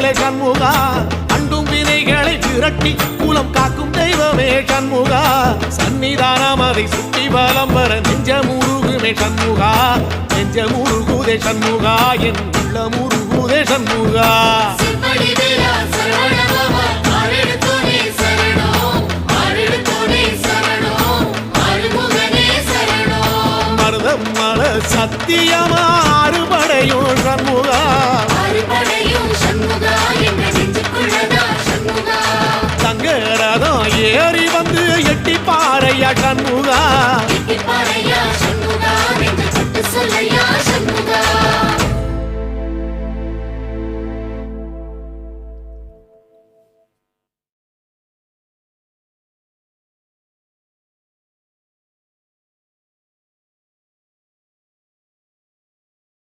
வேலை சண்முகா, அண்டும் வினைகளை விரட்டி குலம் காக்கும் தெய்வமே சண்முகா, சன்னிதானம் அதை சுற்றி பலம் வர நெஞ்சமுருகுமே சண்முகா, நெஞ்சமுருகுதே சண்முகா, என் உள்ளமுருகுதே சண்முகா. மருதம் மல சத்தியமா அறுபடையும் சண்முகா, தங்கரதம் ஏறி வந்து எட்டி பாறையா சண்முகா, சண்முகா